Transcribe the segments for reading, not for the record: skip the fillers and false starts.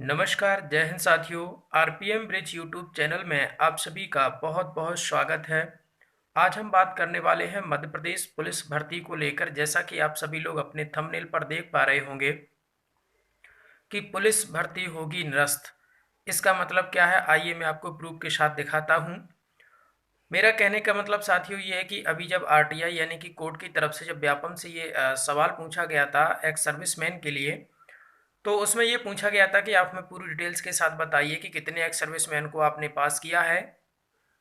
नमस्कार, जय हिंद साथियों। आरपीएम ब्रिज यूट्यूब चैनल में आप सभी का बहुत बहुत स्वागत है। आज हम बात करने वाले हैं मध्य प्रदेश पुलिस भर्ती को लेकर। जैसा कि आप सभी लोग अपने थंबनेल पर देख पा रहे होंगे कि पुलिस भर्ती होगी निरस्त। इसका मतलब क्या है, आइए मैं आपको प्रूफ के साथ दिखाता हूँ। मेरा कहने का मतलब साथियों ये है कि अभी जब आरटीआई यानी कि कोर्ट की तरफ से जब व्यापम से ये सवाल पूछा गया था एक्स सर्विसमैन के लिए, तो उसमें ये पूछा गया था कि आप हमें पूरी डिटेल्स के साथ बताइए कि कितने एक्स सर्विसमैन को आपने पास किया है,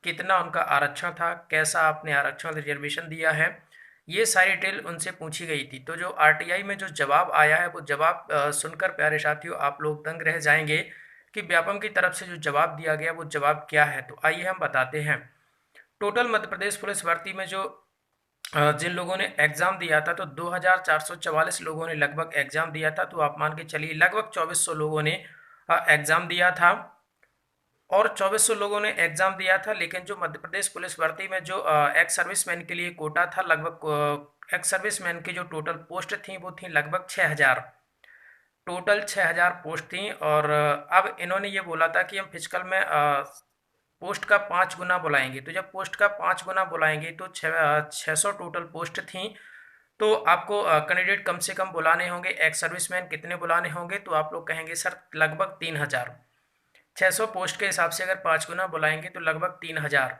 कितना उनका आरक्षण था, कैसा आपने आरक्षण रिजर्वेशन दिया है। ये सारी डिटेल उनसे पूछी गई थी। तो जो आरटीआई में जो जवाब आया है वो जवाब सुनकर प्यारे साथियों आप लोग दंग रह जाएंगे कि व्यापम की तरफ से जो जवाब दिया गया वो जवाब क्या है। तो आइए हम बताते हैं। टोटल मध्य प्रदेश पुलिस भर्ती में जो जिन लोगों ने एग्ज़ाम दिया था, तो 2444 लोगों ने लगभग एग्ज़ाम दिया था। तो आप मान के चलिए लगभग 2400 लोगों ने एग्ज़ाम दिया था। और 2400 लोगों ने एग्ज़ाम दिया था, लेकिन जो मध्य प्रदेश पुलिस भर्ती में जो एक्स सर्विसमैन के लिए कोटा था, लगभग एक्स सर्विसमैन की जो टोटल पोस्ट थी वो थी लगभग 6000। टोटल 6000 पोस्ट थी। और अब इन्होंने ये बोला था कि हम फिजिकल में पोस्ट का 5 गुना बुलाएंगे। तो जब पोस्ट का 5 गुना बुलाएंगे तो 600 टोटल पोस्ट थी। तो आपको कैंडिडेट कम से कम बुलाने होंगे, एक्स सर्विसमैन कितने बुलाने होंगे, तो आप लोग कहेंगे सर लगभग 3000। 600 पोस्ट के हिसाब से अगर 5 गुना बुलाएंगे तो लगभग 3000।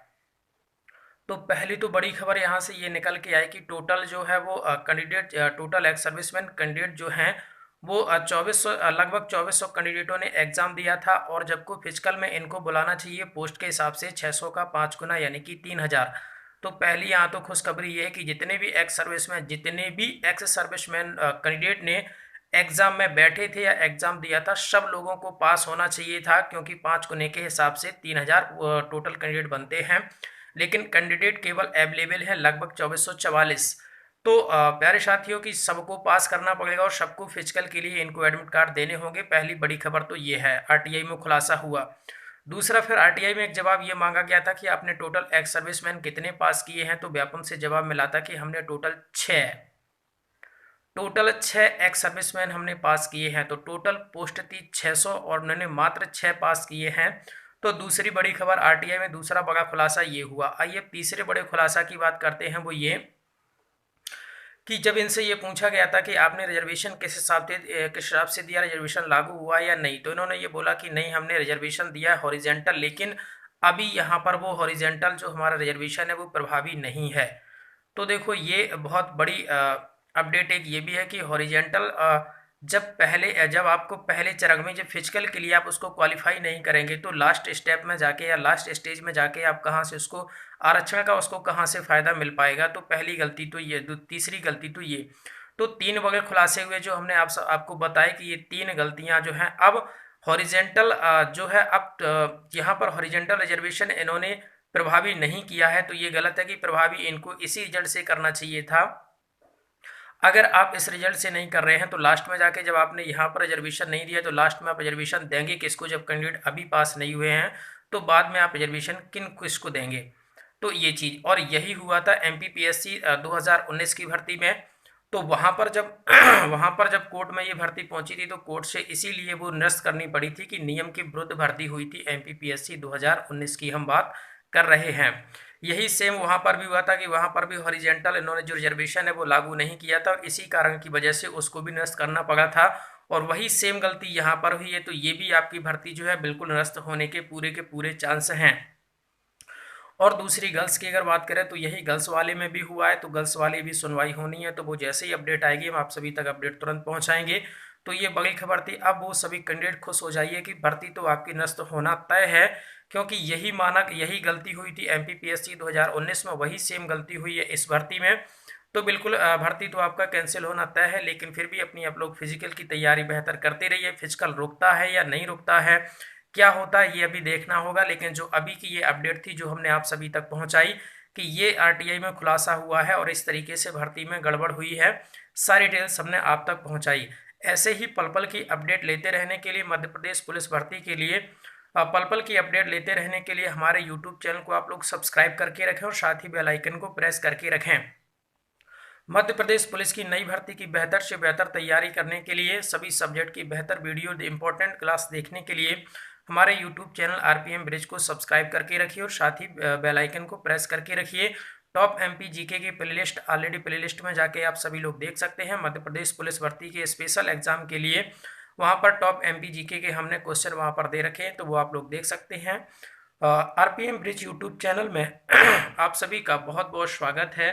तो पहली तो बड़ी खबर यहाँ से ये निकल के आई कि टोटल जो है वो candidate, total ex serviceman candidate जो हैं वो 2400, लगभग 2400 कैंडिडेटों ने एग्जाम दिया था। और जबकि फिजिकल में इनको बुलाना चाहिए पोस्ट के हिसाब से 600 का 5 गुना यानी कि 3000। तो पहली यहाँ तो खुशखबरी ये है कि जितने भी एक्स सर्विसमैन कैंडिडेट ने एग्जाम में बैठे थे या एग्जाम दिया था, सब लोगों को पास होना चाहिए था, क्योंकि 5 गुने के हिसाब से 3000 टोटल कैंडिडेट बनते हैं। लेकिन कैंडिडेट केवल अवेलेबल है लगभग 2444। तो प्यारे साथियों की सबको पास करना पड़ेगा और सबको फिजिकल के लिए इनको एडमिट कार्ड देने होंगे। पहली बड़ी खबर तो ये है, आरटीआई में खुलासा हुआ। दूसरा, फिर आरटीआई में एक जवाब ये मांगा गया था कि आपने टोटल एक्स सर्विसमैन कितने पास किए हैं। तो व्यापम से जवाब मिला था कि हमने टोटल 6 एक्स सर्विसमैन हमने पास किए हैं। तो टोटल पोस्ट थी 600 और उन्होंने मात्र 6 पास किए हैं। तो दूसरी बड़ी खबर, आरटीआई में दूसरा बड़ा खुलासा ये हुआ। आइए तीसरे बड़े खुलासा की बात करते हैं। वो ये कि जब इनसे ये पूछा गया था कि आपने रिजर्वेशन किस हिसाब से दिया, रिजर्वेशन लागू हुआ या नहीं, तो इन्होंने ये बोला कि नहीं, हमने रिजर्वेशन दिया हॉरिजेंटल, लेकिन अभी यहाँ पर वो हॉरिजेंटल जो हमारा रिजर्वेशन है वो प्रभावी नहीं है। तो देखो ये बहुत बड़ी अपडेट एक ये भी है कि हॉरिजेंटल जब आपको पहले चरण में जब फिजिकल के लिए आप उसको क्वालिफाई नहीं करेंगे, तो लास्ट स्टेप में जाके या लास्ट स्टेज में जाके आप कहाँ से उसको आरक्षण का उसको कहाँ से फ़ायदा मिल पाएगा। तो पहली गलती तो ये, तीसरी गलती तो ये। तो 3 बड़े खुलासे हुए जो हमने आपको बताया कि ये 3 गलतियाँ जो हैं अब हॉरिजेंटल जो है अब यहाँ पर हॉरिजेंटल रिजर्वेशन इन्होंने प्रभावी नहीं किया है। तो ये गलत है कि प्रभावी इनको इसी रिजल्ट से करना चाहिए था। अगर आप इस रिजल्ट से नहीं कर रहे हैं तो लास्ट में जाके जब आपने यहाँ पर रिजर्वेशन नहीं दिया तो लास्ट में आप रिजर्वेशन देंगे किसको, जब कैंडिडेट अभी पास नहीं हुए हैं तो बाद में आप रिजर्वेशन किसको देंगे। तो ये चीज़, और यही हुआ था एमपीपीएससी 2019 की भर्ती में। तो वहाँ पर जब वहाँ पर जब कोर्ट में ये भर्ती पहुँची थी तो कोर्ट से इसीलिए वो निरस्त करनी पड़ी थी कि नियम के विरुद्ध भर्ती हुई थी। एमपीपीएससी 2019 की हम बात कर रहे हैं। यही सेम वहाँ पर भी हुआ था कि वहाँ पर भी हॉरिजेंटल इन्होंने जो रिजर्वेशन है वो लागू नहीं किया था और इसी कारण की वजह से उसको भी निरस्त करना पड़ा था। और वही सेम गलती यहाँ पर हुई है। तो ये भी आपकी भर्ती जो है बिल्कुल निरस्त होने के पूरे चांस हैं। और दूसरी गर्ल्स की अगर बात करें तो यही गर्ल्स वाले में भी हुआ है। तो गर्ल्स वाली भी सुनवाई होनी है, तो वो जैसे ही अपडेट आएगी हम आप सभी तक अपडेट तुरंत पहुंचाएंगे। तो ये बड़ी खबर थी। अब वो सभी कैंडिडेट खुश हो जाइए कि भर्ती तो आपकी निरस्त होना तय है, क्योंकि यही मानक यही गलती हुई थी एमपीपीएससी 2019 में, वही सेम गलती हुई है इस भर्ती में। तो बिल्कुल भर्ती तो आपका कैंसिल होना तय है, लेकिन फिर भी अपनी आप लोग फिजिकल की तैयारी बेहतर करते रहिए। फिजिकल रुकता है या नहीं रुकता है, क्या होता है ये अभी देखना होगा। लेकिन जो अभी की ये अपडेट थी जो हमने आप सभी तक पहुंचाई कि ये आरटीआई में खुलासा हुआ है और इस तरीके से भर्ती में गड़बड़ हुई है, सारी डिटेल्स हमने आप तक पहुंचाई। ऐसे ही पल पल की अपडेट लेते रहने के लिए, मध्य प्रदेश पुलिस भर्ती के लिए पल पल की अपडेट लेते रहने के लिए हमारे यूट्यूब चैनल को आप लोग सब्सक्राइब करके रखें और साथ ही बेल आइकन को प्रेस करके रखें। मध्य प्रदेश पुलिस की नई भर्ती की बेहतर से बेहतर तैयारी करने के लिए, सभी सब्जेक्ट की बेहतर वीडियो इंपॉर्टेंट क्लास देखने के लिए हमारे यूट्यूब चैनल आरपीएम ब्रिज को सब्सक्राइब करके रखिए और साथ ही बेल आइकन को प्रेस करके रखिए। टॉप एमपी जीके की प्लेलिस्ट ऑलरेडी प्लेलिस्ट में जाके आप सभी लोग देख सकते हैं। मध्य प्रदेश पुलिस भर्ती के स्पेशल एग्जाम के लिए वहाँ पर टॉप एमपी जीके के हमने क्वेश्चन वहाँ पर दे रखे हैं, तो वो आप लोग देख सकते हैं। आरपीएम ब्रिज यूट्यूब चैनल में आप सभी का बहुत बहुत स्वागत है।